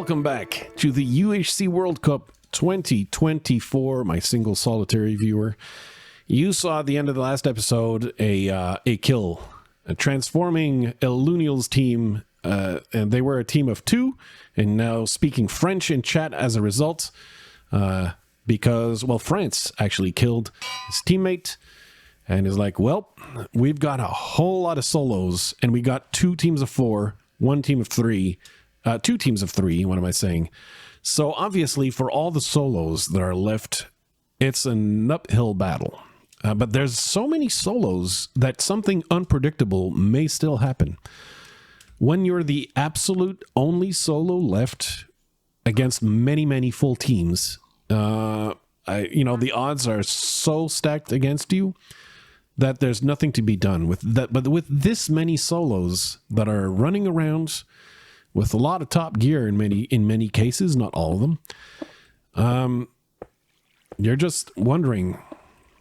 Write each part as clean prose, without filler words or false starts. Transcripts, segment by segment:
welcome back to the UHC World Cup 2024, my single solitary viewer. You saw at the end of the last episode a kill, transforming Elunial's team, and they were a team of 2, and now speaking French in chat as a result, because, well, France actually killed his teammate, and is like, well, we've got a whole lot of solos, and we got 2 teams of 4, 1 team of 3, 2 teams of 3, what am I saying? So obviously for all the solos that are left, it's an uphill battle. But there's so many solos that something unpredictable may still happen. When you're the absolute only solo left against many, many full teams, the odds are so stacked against you that there's nothing to be done with that. But with this many solos that are running around with a lot of top gear in many cases, not all of them, you're just wondering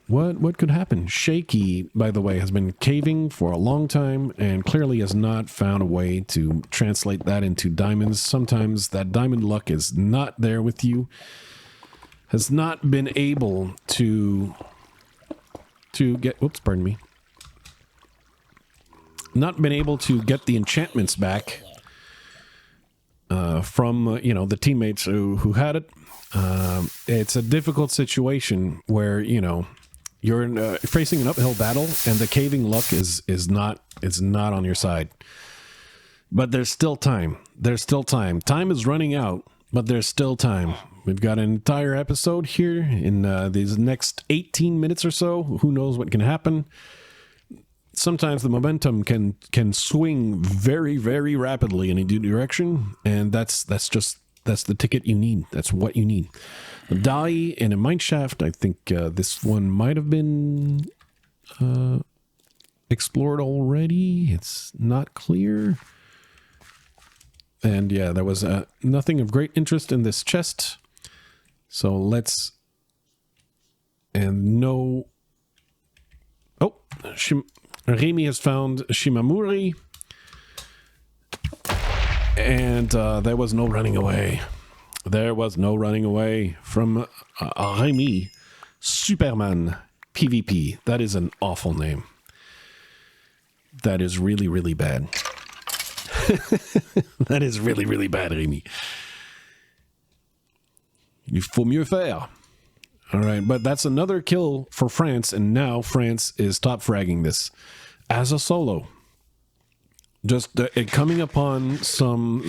what could happen. Shaky, by the way, has been caving for a long time and clearly has not found a way to translate that into diamonds. Sometimes that diamond luck is not there with you. Has not been able to get, oops, pardon me. Not been able to get the enchantments back from, the teammates who had it. It's a difficult situation where, you're facing an uphill battle and the caving luck is not on your side. But there's still time. There's still time. Time is running out, but there's still time. We've got an entire episode here in these next 18 minutes or so. Who knows what can happen? Sometimes the momentum can swing very, very rapidly in a new direction, and that's the ticket you need. That's what you need. A die and a mineshaft. I think this one might have been explored already. It's not clear. And yeah, there was nothing of great interest in this chest. So let's... And no... Oh, Remy has found Shimamuri. And there was no running away. There was no running away from Remy Superman PvP. That is an awful name. That is really, really bad. That is really, really bad, Remy. Il faut mieux faire. All right, but that's another kill for France, and now France is top fragging this as a solo. Just coming upon some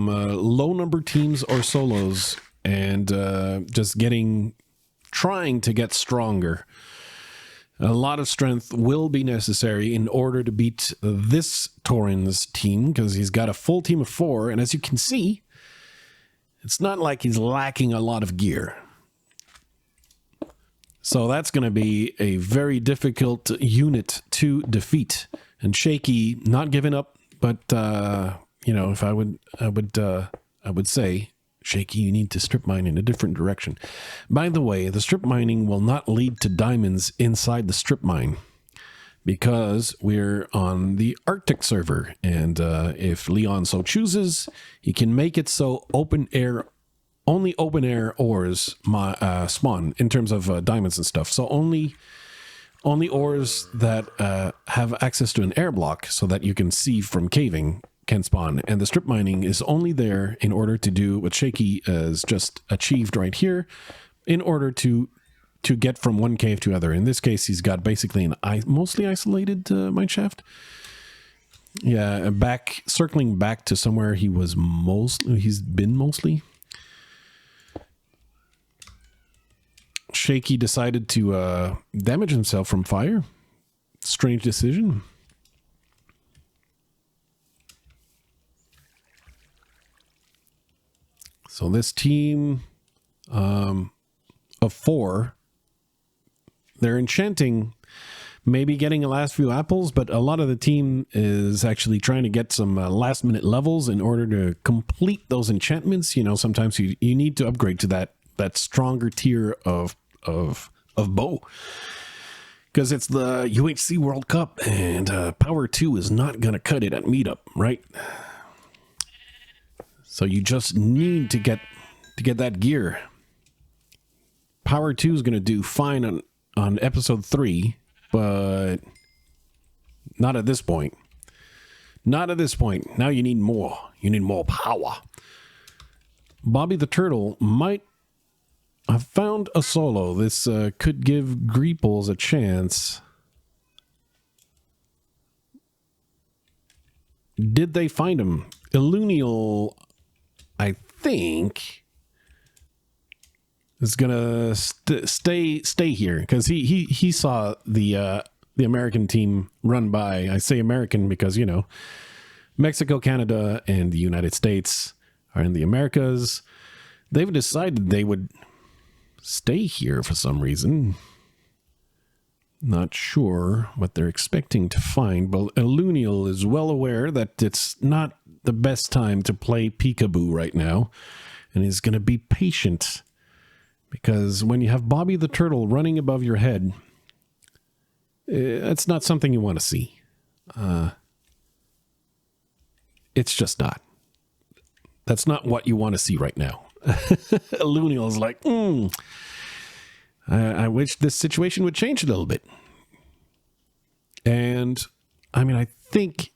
low number teams or solos, and just trying to get stronger. A lot of strength will be necessary in order to beat this Torin's team, because he's got a full team of 4, and as you can see, it's not like he's lacking a lot of gear. So that's going to be a very difficult unit to defeat. And Shaky not giving up, but if I would say, Shaky, you need to strip mine in a different direction. By the way, the strip mining will not lead to diamonds inside the strip mine, because we're on the Arctic server, and if Leon so chooses, he can make it so only open air ores spawn in terms of diamonds and stuff. So only ores that have access to an air block, so that you can see from caving, can spawn. And the strip mining is only there in order to do what Shaky has just achieved right here, in order to get from one cave to other. In this case, he's got basically an mostly isolated mineshaft. Yeah, circling back to somewhere he's been mostly. Shaky decided to damage himself from fire. Strange decision. So this team of 4, they're enchanting, maybe getting a last few apples, but a lot of the team is actually trying to get some last minute levels in order to complete those enchantments. Sometimes you need to upgrade to that stronger tier of bow, because it's the UHC World Cup, and Power 2 is not going to cut it at meetup, right? So you just need to get that gear. Power 2 is going to do fine on episode 3, but not at this point. Not at this point. Now you need more. You need more power. Bobby the Turtle might have found a solo. This could give Greeples a chance. Did they find him? Illunial, I think, is gonna stay here because he saw the American team run by. I say American because, you know, Mexico, Canada, and the United States are in the Americas. They've decided they would stay here for some reason. Not sure what they're expecting to find, but Illunial is well aware that it's not the best time to play peekaboo right now, and he's going to be patient, because when you have Bobby the Turtle running above your head, it's not something you want to see. It's just not. That's not what you want to see right now. Illunial is like, I wish this situation would change a little bit. And I mean, I think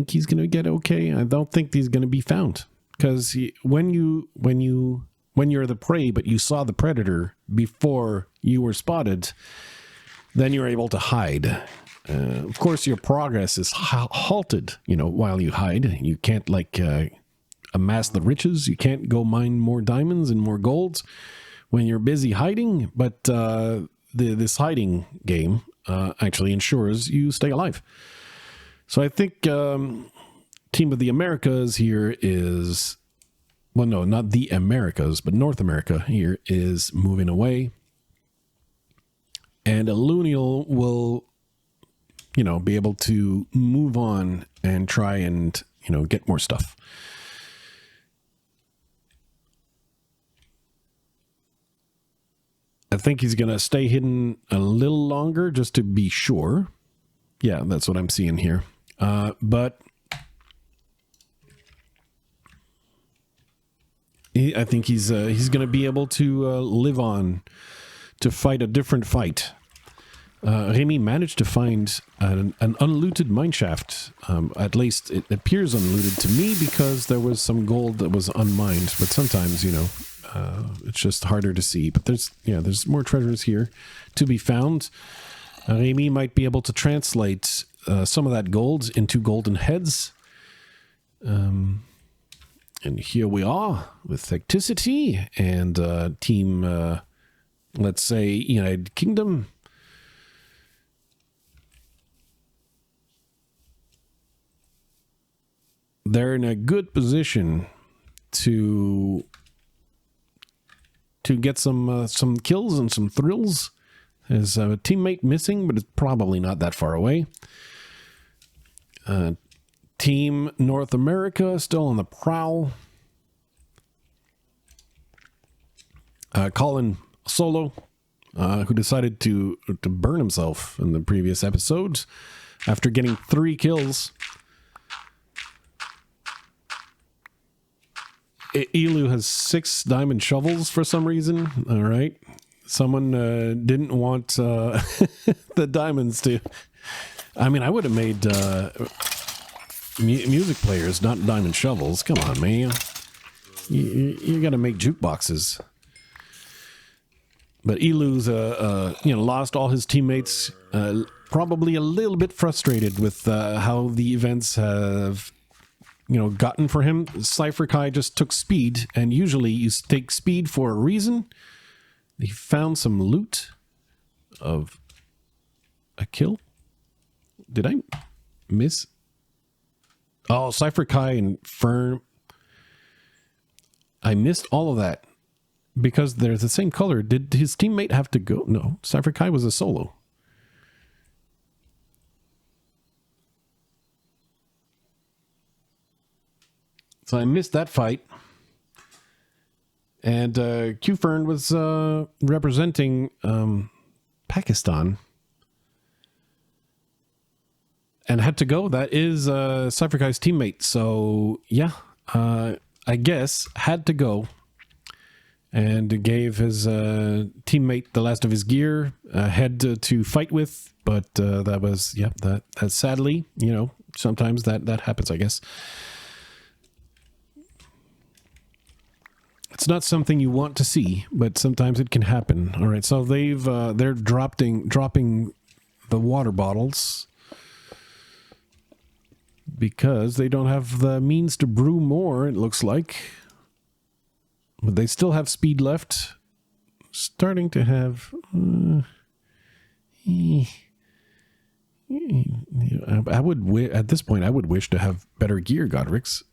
he's going to get okay. I don't think he's going to be found, because when you're the prey, but you saw the predator before you were spotted, then you're able to hide. Of course, your progress is halted, you know, while you hide. You can't amass the riches. You can't go mine more diamonds and more golds when you're busy hiding, but this hiding game actually ensures you stay alive. So I think Team of the Americas here is, well, no, not the Americas, but North America here is moving away. And Illunial will, you know, be able to move on and try and, you know, get more stuff. I think he's going to stay hidden a little longer just to be sure. Yeah, that's what I'm seeing here. But I think he's going to be able to live on to fight a different fight. Remy managed to find an unlooted mineshaft. At least it appears unlooted to me, because there was some gold that was unmined. But sometimes, you know, it's just harder to see. But there's more treasures here to be found. Remy might be able to translate some of that gold into golden heads. And here we are with Hecticity and team, let's say, United Kingdom. They're in a good position to get some kills and some thrills. There's a teammate missing, but it's probably not that far away. Team North America still on the prowl. Colin Solo, who decided to burn himself in the previous episodes after getting 3 kills. Elu has 6 diamond shovels for some reason. All right. Someone didn't want the diamonds to... I mean, I would have made music players, not diamond shovels. Come on, man. You got to make jukeboxes. But Elu's, lost all his teammates. Probably a little bit frustrated with how the events have... gotten for him. Cypher Kai just took speed, and usually you take speed for a reason. He found some loot of a kill. Did I miss? Oh, Cypher Kai and Fern. I missed all of that because they're the same color. Did his teammate have to go? No, Cypher Kai was a solo. So I missed that fight. And qFern was representing Pakistan. And had to go. That is Cypher Kai's teammate. So, yeah. I guess, had to go and gave his teammate the last of his gear, head to fight with. But that was, yeah, that sadly, you know, sometimes that happens, I guess. It's not something you want to see, but sometimes it can happen. All right, so they're dropping the water bottles because they don't have the means to brew more, it looks like. But they still have speed left. Starting to have... I would at this point, I would wish to have better gear, Godrix.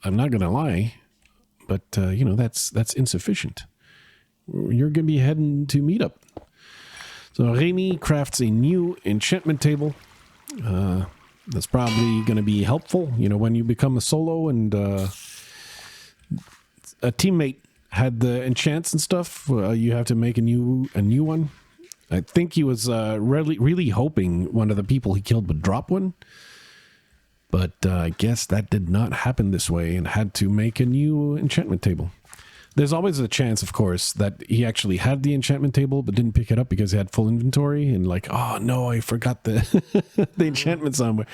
I'm not going to lie. But, you know, that's insufficient. You're going to be heading to meetup. So Remy crafts a new enchantment table. That's probably going to be helpful. You know, when you become a solo and a teammate had the enchants and stuff, you have to make a new one. I think he was really hoping one of the people he killed would drop one. But I guess that did not happen this way and had to make a new enchantment table. There's always a chance, of course, that he actually had the enchantment table but didn't pick it up because he had full inventory and like, oh no, I forgot the the enchantment somewhere.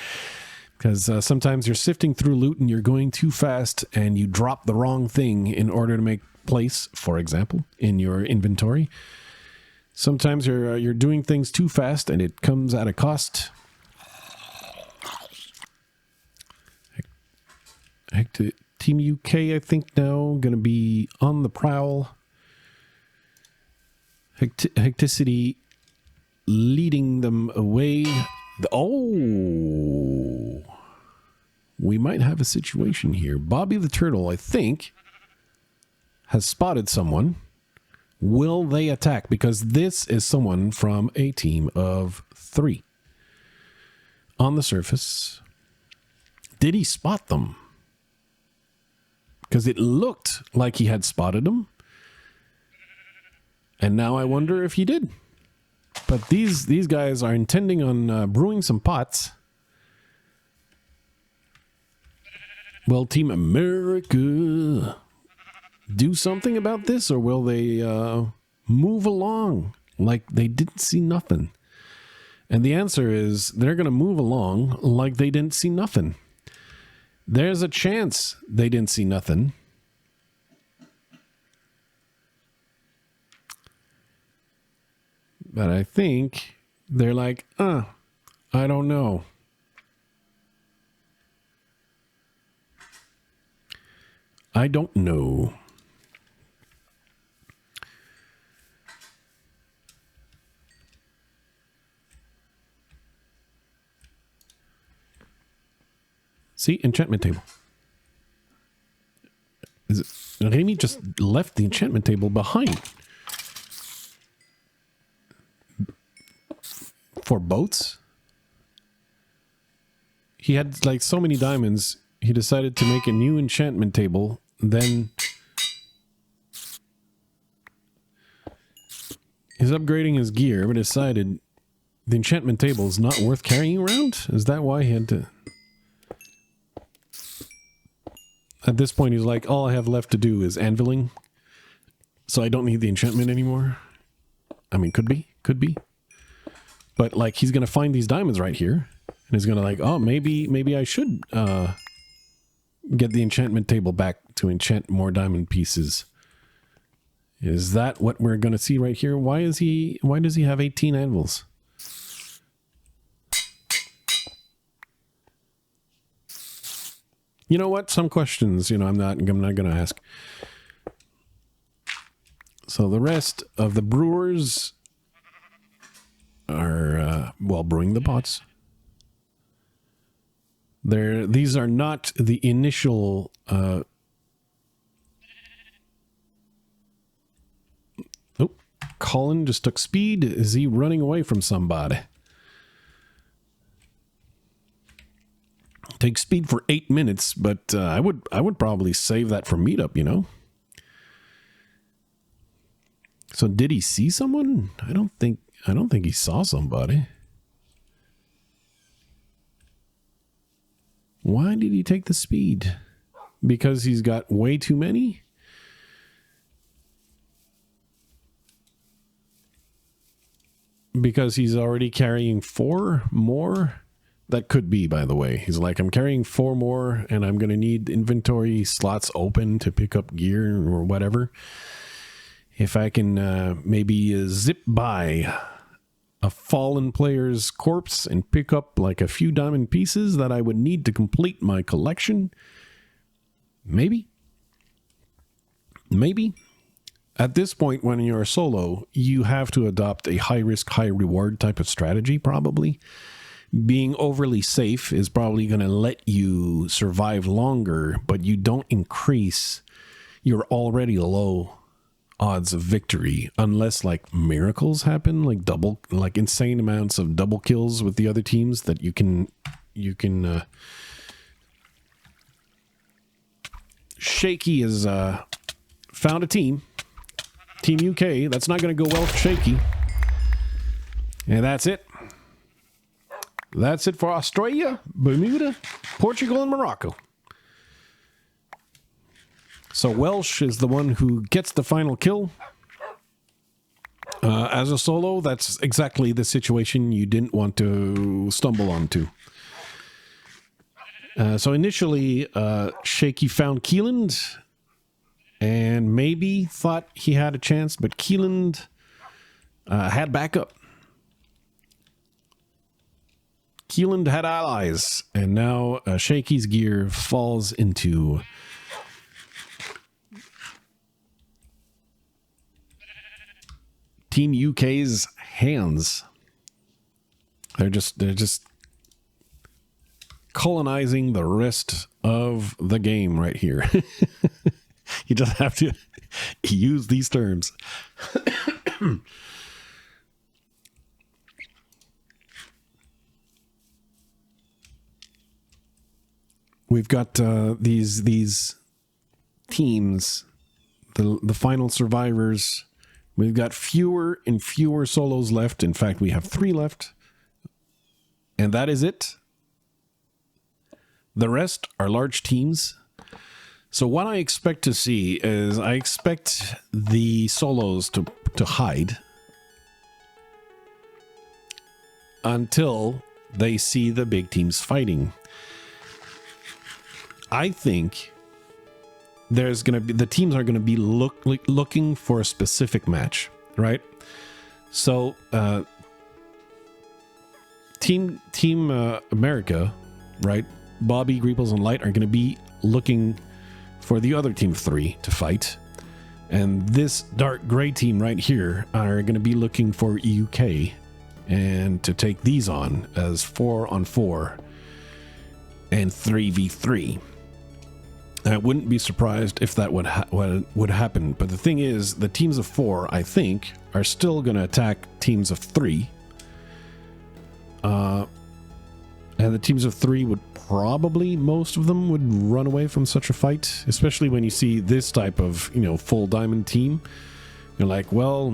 Because sometimes you're sifting through loot and you're going too fast and you drop the wrong thing in order to make place, for example, in your inventory. Sometimes you're doing things too fast and it comes at a cost. Team UK, I think now, going to be on the prowl. Hecticity leading them away. Oh! We might have a situation here. Bobby the Turtle, I think, has spotted someone. Will they attack? Because this is someone from a team of 3. On the surface. Did he spot them? Because it looked like he had spotted them. And now I wonder if he did. But these guys are intending on brewing some pots. Will Team America do something about this? Or will they move along like they didn't see nothing? And the answer is they're going to move along like they didn't see nothing. There's a chance they didn't see nothing. But I think they're like, I don't know. I don't know. See, enchantment table. Is it? Remy just left the enchantment table behind. For boats? He had like so many diamonds, he decided to make a new enchantment table. Then he's upgrading his gear, but decided the enchantment table is not worth carrying around? Is that why he had to... At this point, he's like, all I have left to do is anviling. So I don't need the enchantment anymore. I mean, could be. But, like, he's going to find these diamonds right here. And he's going to like, oh, maybe I should get the enchantment table back to enchant more diamond pieces. Is that what we're going to see right here? Why does he have 18 anvils? You know what? Some questions, I'm not going to ask. So the rest of the brewers are, brewing the pots. These are not the initial, Colin just took speed. Is he running away from somebody? Take speed for 8 minutes, but I would probably save that for meetup, So did he see someone? I don't think he saw somebody. Why did he take the speed? because he's got way too many? Because he's already carrying 4 more? That could be, by the way. He's like, I'm carrying 4 more and I'm going to need inventory slots open to pick up gear or whatever. If I can maybe zip by a fallen player's corpse and pick up like a few diamond pieces that I would need to complete my collection. Maybe. Maybe. At this point, when you're a solo, you have to adopt a high-risk, high-reward type of strategy, probably. Being overly safe is probably going to let you survive longer, but you don't increase your already low odds of victory unless, like, miracles happen, like insane amounts of double kills with the other teams that you can Shaky has found a team. Team UK, that's not going to go well for Shaky. And that's it. That's it for Australia, Bermuda, Portugal, and Morocco. So Welsh is the one who gets the final kill. As a solo, that's exactly the situation you didn't want to stumble onto. So initially, Shaky found Keeland and maybe thought he had a chance, but Keeland had backup. Keeland had allies, and now Shaky's gear falls into Team UK's hands. They're just colonizing the rest of the game right here. You just have to use these terms. We've got these teams, the final survivors. We've got fewer and fewer solos left. In fact, we have 3 left. And that is it. The rest are large teams. So what I expect to see is I expect the solos to hide until they see the big teams fighting. I think there's going to be, the teams are going to be looking for a specific match, right? So Team America, right? Bobby, Greeples, and Light are going to be looking for the other team 3 to fight. And this dark gray team right here are going to be looking for UK and to take these on as 4-on-4 and 3v3. I wouldn't be surprised if that would happen. But the thing is, the teams of 4, I think, are still going to attack teams of 3. And the teams of 3 would probably, most of them would run away from such a fight, especially when you see this type of, full diamond team. You're like, well,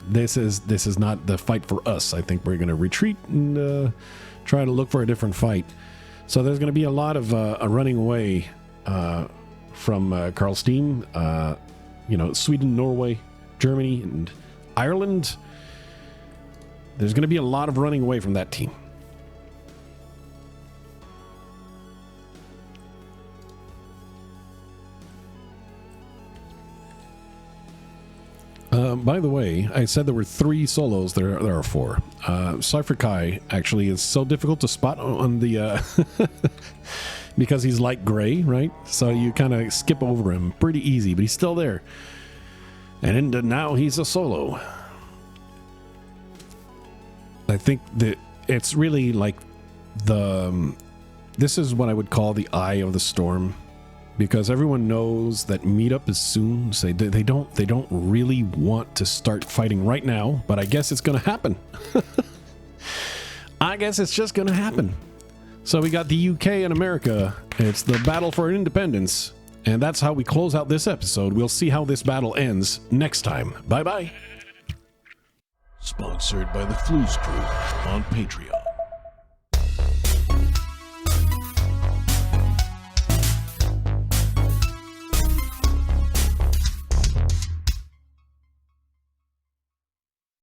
this is not the fight for us. I think we're going to retreat and try to look for a different fight. So there's going to be a lot of running away from Carl Steen, Sweden, Norway, Germany, and Ireland. There's going to be a lot of running away from that team. By the way, I said there were 3 solos. There are 4. Cypher Kai actually is so difficult to spot on the because he's light gray, right? So you kind of skip over him pretty easy, but he's still there. And now he's a solo. I think that it's really like this is what I would call the eye of the storm, because everyone knows that meetup is soon. So they don't really want to start fighting right now, but I guess it's going to happen. I guess it's just going to happen. So we got the UK and America. It's the battle for independence, and that's how we close out this episode. We'll see how this battle ends next time. Bye bye. Sponsored by the Flues Crew on Patreon.